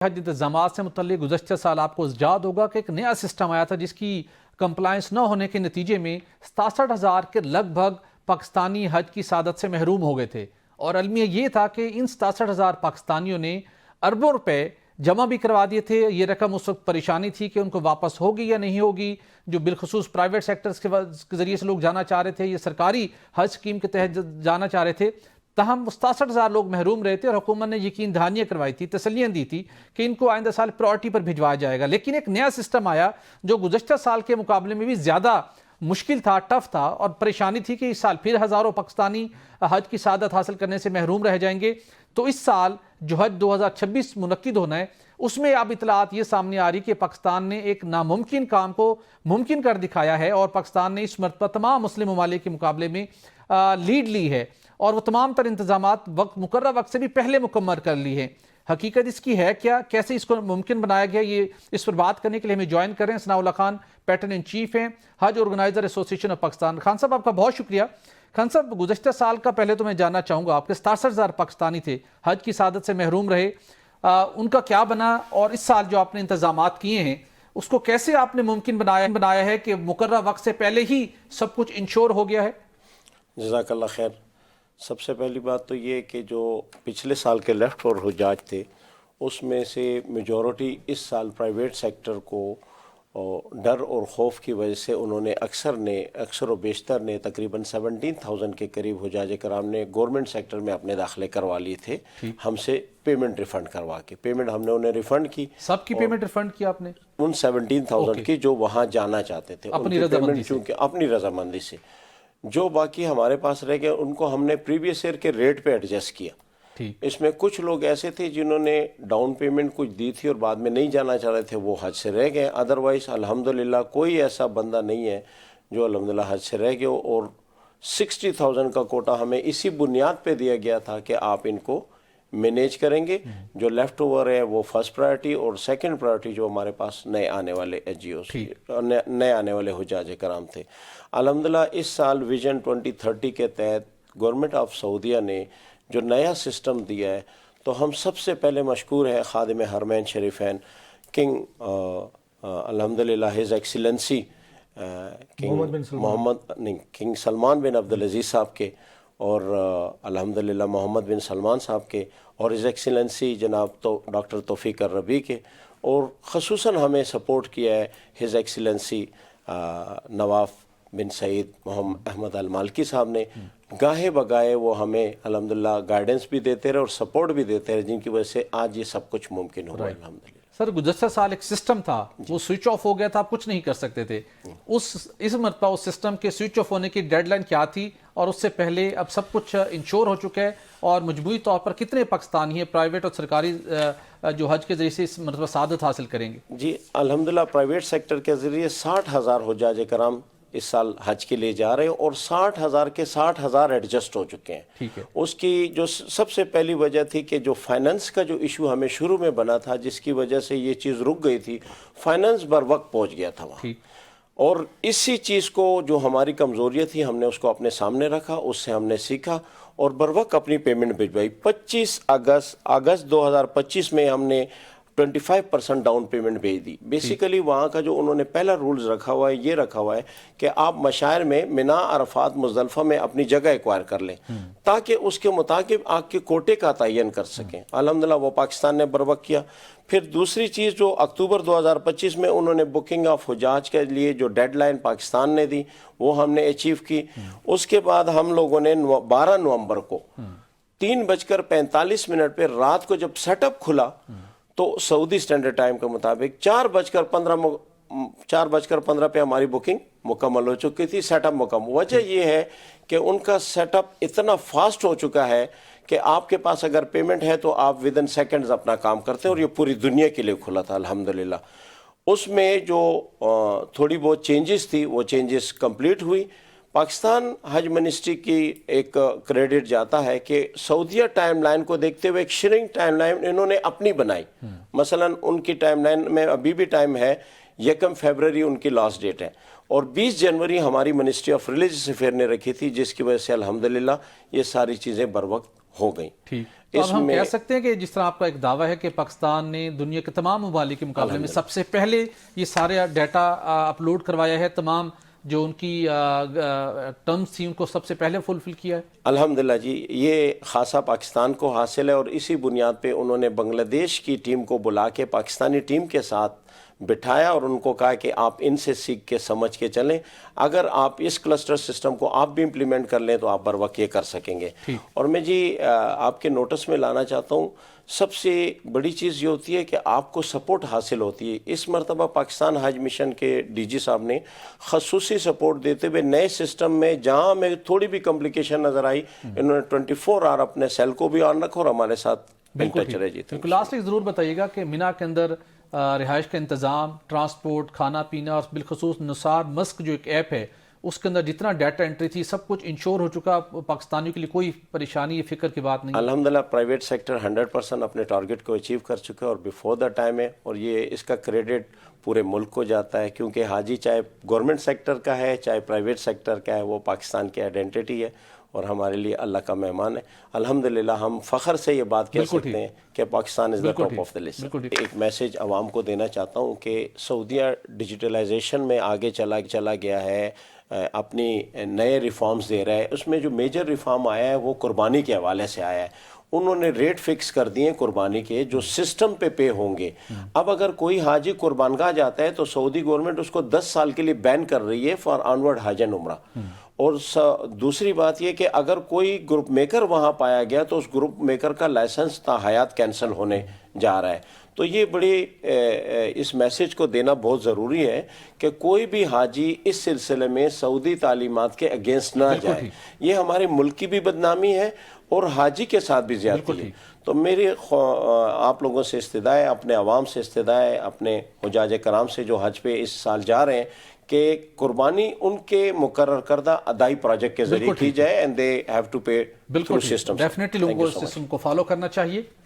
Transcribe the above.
حج انتظامات سے متعلق گزشتہ سال آپ کو یاد ہوگا کہ ایک نیا سسٹم آیا تھا جس کی کمپلائنس نہ ہونے کے نتیجے میں 67,000 کے لگ بھگ پاکستانی حج کی سعادت سے محروم ہو گئے تھے، اور المیہ یہ تھا کہ ان 67,000 پاکستانیوں نے اربوں روپے جمع بھی کروا دیے تھے۔ یہ رقم اس وقت پریشانی تھی کہ ان کو واپس ہوگی یا نہیں ہوگی، جو بالخصوص پرائیویٹ سیکٹرز کے ذریعے سے لوگ جانا چاہ رہے تھے، یہ سرکاری حج اسکیم کے تحت جانا چاہ رہے تھے۔ تاہم 67,000 لوگ محروم رہے تھے اور حکومت نے یقین دہانیاں کروائی تھی، تسلیاں دی تھی کہ ان کو آئندہ سال پرائورٹی پر بھجوایا جائے گا۔ لیکن ایک نیا سسٹم آیا جو گزشتہ سال کے مقابلے میں بھی زیادہ مشکل تھا، ٹف تھا، اور پریشانی تھی کہ اس سال پھر ہزاروں پاکستانی حج کی سعادت حاصل کرنے سے محروم رہ جائیں گے۔ تو اس سال جو حج 2026 منعقد ہونا ہے، اس میں اب اطلاعات یہ سامنے آ رہی کہ پاکستان نے ایک ناممکن کام کو ممکن کر دکھایا ہے، اور پاکستان نے اس مرتبہ تمام مسلم ممالک کے مقابلے میں لیڈ لی ہے، اور وہ تمام تر انتظامات مقررہ وقت سے بھی پہلے مکمل کر لی ہیں۔ حقیقت اس کی ہے کیا، کیسے اس کو ممکن بنایا گیا، یہ اس پر بات کرنے کے لیے ہمیں جوائن کر رہے ہیں ثناء اللہ خان، پیٹرن ان چیف ہیں حج آرگنائزر ایسوسی ایشن آف پاکستان۔ خان صاحب، آپ کا بہت شکریہ۔ خان صاحب، گزشتہ سال کا پہلے تو میں جاننا چاہوں گا، آپ کے 67,000 پاکستانی تھے حج کی سعادت سے محروم رہے، ان کا کیا بنا، اور اس سال جو آپ نے انتظامات کیے ہیں اس کو کیسے آپ نے ممکن بنایا ہے کہ مقررہ وقت سے پہلے ہی سب کچھ انشور ہو گیا ہے؟ جزاک اللہ خیر۔ سب سے پہلی بات تو یہ کہ جو پچھلے سال کے لیفٹ اور حجاج تھے، اس میں سے میجورٹی اس سال پرائیویٹ سیکٹر کو ڈر اور خوف کی وجہ سے انہوں نے اکثر و بیشتر نے تقریباً 17,000 کے قریب حجاج کرام نے گورنمنٹ سیکٹر میں اپنے داخلے کروا لیے تھے ہم سے پیمنٹ ریفنڈ کروا کے۔ پیمنٹ ہم نے انہیں ریفنڈ کی، سب کی پیمنٹ ریفنڈ کی آپ نے؟ ان 17,000 کی جو وہاں جانا چاہتے تھے، اپنی رضامندی سے، چونکہ اپنی رضامندی سے۔ جو باقی ہمارے پاس رہ گئے ان کو ہم نے پریویس ایئر کے ریٹ پہ ایڈجسٹ کیا۔ اس میں کچھ لوگ ایسے تھے جنہوں نے ڈاؤن پیمنٹ کچھ دی تھی اور بعد میں نہیں جانا چاہ رہے تھے، وہ حج سے رہ گئے۔ ادروائز الحمدللہ کوئی ایسا بندہ نہیں ہے جو الحمدللہ حج سے رہ گئے، اور 60,000 کا کوٹا ہمیں اسی بنیاد پہ دیا گیا تھا کہ آپ ان کو مینیج کریں گے۔ جو لیفٹ اوور ہے وہ فرسٹ پرائرٹی، اور سیکنڈ پرائرٹی جو ہمارے پاس نئے آنے والے نئے آنے والے حجاج کرام تھے۔ الحمدللہ اس سال ویژن 2030 کے تحت گورنمنٹ آف سعودیہ نے جو نیا سسٹم دیا ہے، تو ہم سب سے پہلے مشکور ہے خادم حرمین شریفین کنگ الحمدللہ ہز ایکسیلنسی کنگ سلمان بن عبدالعزیز صاحب کے، اور الحمدللہ محمد بن سلمان صاحب کے، اور ہز ایکسیلنسی جناب ڈاکٹر توفیق الربیع کے، اور خصوصاً ہمیں سپورٹ کیا ہے ہز ایکسیلنسی نواف بن سعید محمد احمد المالکی صاحب نے۔ گاہے بگاہے وہ ہمیں الحمدللہ گائیڈنس بھی دیتے رہے اور سپورٹ بھی دیتے رہے، جن کی وجہ سے آج یہ سب کچھ ممکن ہو رہا ہے الحمدللہ۔ سر، گزشتہ سال ایک سسٹم تھا، وہ سوئچ آف ہو گیا تھا، آپ کچھ نہیں کر سکتے تھے۔ اس مرتبہ اس سسٹم کے سوئچ آف ہونے کی ڈیڈ لائن کیا تھی، اور اس سے پہلے اب سب کچھ انشور ہو چکا ہے، اور مجموعی طور پر کتنے پاکستانی ہیں پرائیویٹ اور سرکاری جو حج کے ذریعے سے اس مرتبہ سعادت حاصل کریں گے؟ جی الحمدللہ پرائیویٹ سیکٹر کے ذریعے 60,000 حجاج کرام اس سال حج کے لیے جا رہے ہیں، اور 60,000 کے 60,000 ایڈجسٹ ہو چکے ہیں۔ اس کی جو سب سے پہلی وجہ تھی کہ جو فائننس کا جو ایشو ہمیں شروع میں بنا تھا، جس کی وجہ سے یہ چیز رک گئی تھی، فائننس بر وقت پہنچ گیا تھا وہاں، اور اسی چیز کو جو ہماری کمزوریاں تھی ہم نے اس کو اپنے سامنے رکھا، اس سے ہم نے سیکھا اور بر وقت اپنی پیمنٹ بھجوائی۔ 25 اگست 2025 میں ہم نے 25% ڈاؤن پیمنٹ بھیج دی۔ بیسیکلی وہاں کا جو انہوں نے پہلا رولز رکھا ہوا ہے، یہ رکھا ہوا ہے کہ آپ مشاعر میں منا، عرفات، مزدلفہ میں اپنی جگہ ایکوائر کر لیں، تاکہ اس کے مطابق آپ کے کوٹے کا تعین کر سکیں۔ الحمدللہ وہ پاکستان نے بر وقت کیا۔ پھر دوسری چیز جو اکتوبر 2025 میں انہوں نے بکنگ آف حجاج کے لیے جو ڈیڈ لائن پاکستان نے دی، وہ ہم نے اچیو کی۔ اس کے بعد ہم لوگوں نے 12 نومبر کو 3:45 پہ رات کو جب سیٹ اپ کھلا، تو سعودی اسٹینڈرڈ ٹائم کے مطابق 4:15 پہ ہماری بکنگ مکمل ہو چکی تھی، سیٹ اپ مکمل۔ وجہ یہ ہے کہ ان کا سیٹ اپ اتنا فاسٹ ہو چکا ہے کہ آپ کے پاس اگر پیمنٹ ہے تو آپ ودن سیکنڈز اپنا کام کرتے ہیں، اور یہ پوری دنیا کے لیے کھلا تھا الحمدللہ۔ اس میں جو تھوڑی بہت چینجز تھی، وہ چینجز کمپلیٹ ہوئی۔ پاکستان حج منسٹری کی ایک کریڈٹ جاتا ہے کہ سعودیہ ٹائم لائن کو دیکھتے ہوئے ایک شرنگ ٹائم لائن انہوں نے اپنی بنائی۔ مثلا ان کی ٹائم لائن میں ابھی بھی ٹائم ہے، 1 فروری ان کی لاسٹ ڈیٹ ہے، اور 20 جنوری ہماری منسٹری آف ریلیجس افیئر نے رکھی تھی، جس کی وجہ سے الحمدللہ یہ ساری چیزیں بر وقت ہو گئی. ٹھیک، تو اب ہم کہہ سکتے ہیں کہ جس طرح آپ کا ایک دعویٰ ہے کہ پاکستان نے دنیا کے تمام ممالک کے مقابلے میں سب سے پہلے یہ سارے ڈیٹا اپلوڈ کروایا ہے، تمام جو ان کی ٹرمز تھی ان کو سب سے پہلے فلفل کیا ہے. الحمدللہ جی، یہ خاصہ پاکستان کو حاصل ہے، اور اسی بنیاد پہ انہوں نے بنگلہ دیش کی ٹیم کو بلا کے پاکستانی ٹیم کے ساتھ بٹھایا اور ان کو کہا کہ آپ ان سے سیکھ کے سمجھ کے چلیں، اگر آپ اس کلسٹر سسٹم کو آپ بھی امپلیمنٹ کر لیں تو آپ بر وقت یہ کر سکیں گے. اور میں جی آپ کے نوٹس میں لانا چاہتا ہوں، سب سے بڑی چیز یہ ہوتی ہے کہ آپ کو سپورٹ حاصل ہوتی ہے. اس مرتبہ پاکستان حج مشن کے ڈی جی صاحب نے خصوصی سپورٹ دیتے ہوئے نئے سسٹم میں جہاں میں تھوڑی بھی کمپلیکیشن نظر آئی، انہوں نے 24 آور اپنے سیل کو بھی آن رکھا اور ہمارے ساتھ ٹچ رہے. جی بالکل. لاسٹ ضرور بتائیے گا کہ مینا کے اندر رہائش کا انتظام، ٹرانسپورٹ، کھانا پینا اور بالخصوص نثار مسک جو ایک ایپ ہے اس کے اندر جتنا ڈیٹا انٹری تھی سب کچھ انشور ہو چکا، پاکستانیوں کے لیے کوئی پریشانی فکر کی بات نہیں؟ الحمدللہ پرائیویٹ سیکٹر 100% اپنے ٹارگٹ کو اچیو کر چکا ہے اور بیفور دا ٹائم ہے، اور یہ اس کا کریڈٹ پورے ملک کو جاتا ہے، کیونکہ حاجی چاہے گورنمنٹ سیکٹر کا ہے چاہے پرائیویٹ سیکٹر کا ہے، وہ پاکستان کی آئیڈینٹی ہے اور ہمارے لیے اللہ کا مہمان ہے. الحمدللہ ہم فخر سے یہ بات کہہ سکتے ہیں کہ Pakistan is the top of the list. ایک میسج عوام کو دینا چاہتا ہوں کہ سعودیہ ڈیجیٹلائزیشن میں آگے چلا گیا ہے، اپنی نئے ریفارمز دے رہا ہے. اس میں جو میجر ریفارم آیا ہے وہ قربانی کے حوالے سے آیا ہے. انہوں نے ریٹ فکس کر دیے قربانی کے جو سسٹم پہ ہوں گے. اب اگر کوئی حاجی قربان گاہ جاتا ہے تو سعودی گورنمنٹ اس کو 10 سال کے لیے بین کر رہی ہے فار آنورڈ حج اینڈ عمرہ. اور دوسری بات یہ کہ اگر کوئی گروپ میکر وہاں پایا گیا تو اس گروپ میکر کا لائسنس تا حیات کینسل ہونے جا رہا ہے. تو یہ بڑی اس میسج کو دینا بہت ضروری ہے کہ کوئی بھی حاجی اس سلسلے میں سعودی تعلیمات کے اگینسٹ نہ جائے. یہ ہمارے ملک کی بھی بدنامی ہے اور حاجی کے ساتھ بھی زیادتی ہے. تو میری آپ لوگوں سے استدعا ہے، اپنے عوام سے استدعا ہے، اپنے حجاج کرام سے جو حج پہ اس سال جا رہے ہیں کہ قربانی ان کے مقرر کردہ ادائی پروجیکٹ کے ذریعے کی جائے، and they have to pay through system. Definitely لوگوں کو سسٹم کو فالو کرنا چاہیے.